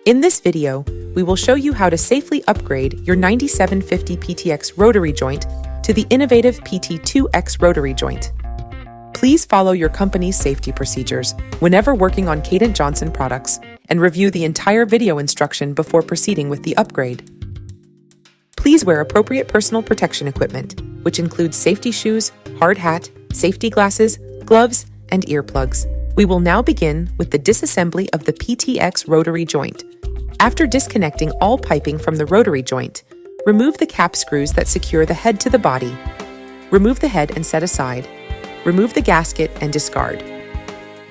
In this video, we will show you how to safely upgrade your 9750 PTX rotary joint to the innovative PT2X Rotary joint. Please follow your company's safety procedures whenever working on Kadant Johnson products and review the entire video instruction before proceeding with the upgrade. Please wear appropriate personal protection equipment, which includes safety shoes, hard hat, safety glasses, gloves, and earplugs. We will now begin with the disassembly of the PTX rotary joint. After disconnecting all piping from the rotary joint, remove the cap screws that secure the head to the body. Remove the head and set aside. Remove the gasket and discard.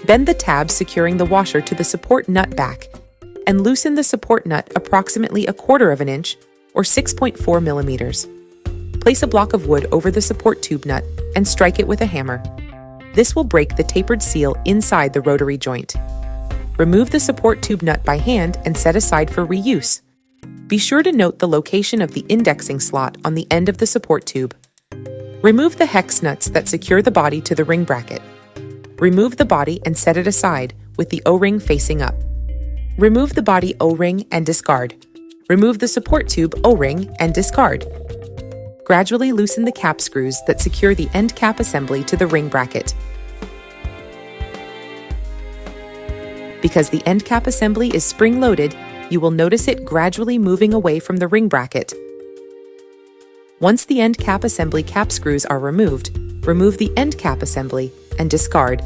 Bend the tabs securing the washer to the support nut back and loosen the support nut approximately 1/4 inch or 6.4 millimeters. Place a block of wood over the support tube nut and strike it with a hammer. This will break the tapered seal inside the rotary joint. Remove the support tube nut by hand and set aside for reuse. Be sure to note the location of the indexing slot on the end of the support tube. Remove the hex nuts that secure the body to the ring bracket. Remove the body and set it aside with the O-ring facing up. Remove the body O-ring and discard. Remove the support tube O-ring and discard. Gradually loosen the cap screws that secure the end cap assembly to the ring bracket. Because the end cap assembly is spring-loaded, you will notice it gradually moving away from the ring bracket. Once the end cap assembly cap screws are removed, remove the end cap assembly and discard.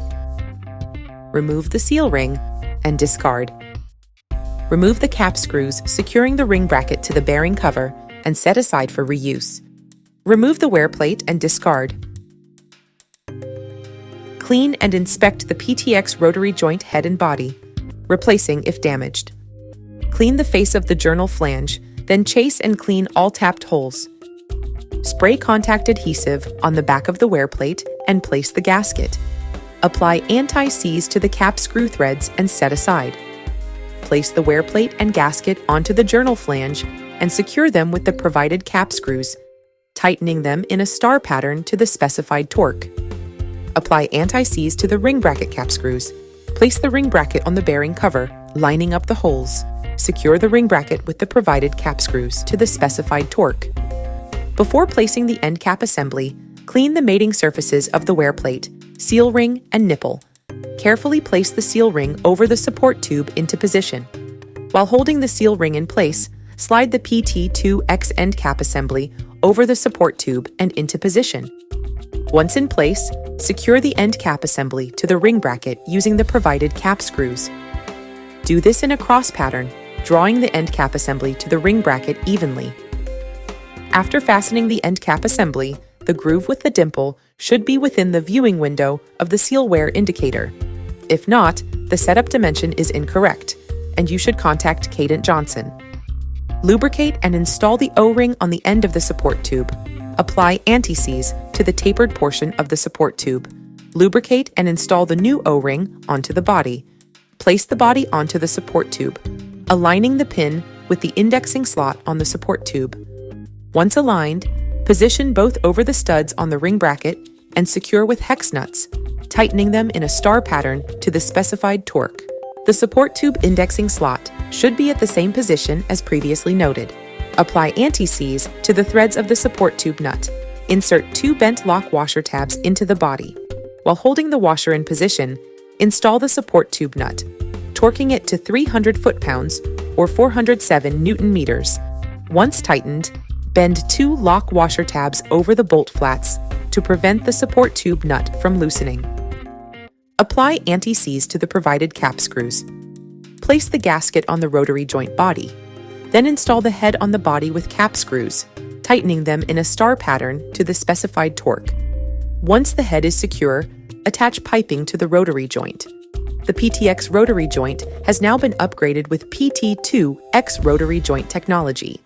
Remove the seal ring and discard. Remove the cap screws securing the ring bracket to the bearing cover and set aside for reuse. Remove the wear plate and discard. Clean and inspect the PTX rotary joint head and body, replacing if damaged. Clean the face of the journal flange, then chase and clean all tapped holes. Spray contact adhesive on the back of the wear plate and place the gasket. Apply anti-seize to the cap screw threads and set aside. Place the wear plate and gasket onto the journal flange and secure them with the provided cap screws, tightening them in a star pattern to the specified torque. Apply anti-seize to the ring bracket cap screws. Place the ring bracket on the bearing cover, lining up the holes. Secure the ring bracket with the provided cap screws to the specified torque. Before placing the end cap assembly, clean the mating surfaces of the wear plate, seal ring, and nipple. Carefully place the seal ring over the support tube into position. While holding the seal ring in place, slide the PT2X end cap assembly over the support tube and into position. Once in place, secure the end cap assembly to the ring bracket using the provided cap screws. Do this in a cross pattern, drawing the end cap assembly to the ring bracket evenly. After fastening the end cap assembly, the groove with the dimple should be within the viewing window of the seal wear indicator. If not, the setup dimension is incorrect, and you should contact Kadant Johnson. Lubricate and install the O-ring on the end of the support tube. Apply anti-seize to the tapered portion of the support tube. Lubricate and install the new O-ring onto the body. Place the body onto the support tube, aligning the pin with the indexing slot on the support tube. Once aligned, position both over the studs on the ring bracket and secure with hex nuts, tightening them in a star pattern to the specified torque. The support tube indexing slot should be at the same position as previously noted. Apply anti-seize to the threads of the support tube nut. Insert 2 bent lock washer tabs into the body. While holding the washer in position, install the support tube nut, torquing it to 300 foot-pounds or 407 Newton-meters. Once tightened, bend 2 lock washer tabs over the bolt flats to prevent the support tube nut from loosening. Apply anti-seize to the provided cap screws. Place the gasket on the rotary joint body. Then install the head on the body with cap screws, tightening them in a star pattern to the specified torque. Once the head is secure, attach piping to the rotary joint. The PTX rotary joint has now been upgraded with PT2X Rotary joint technology.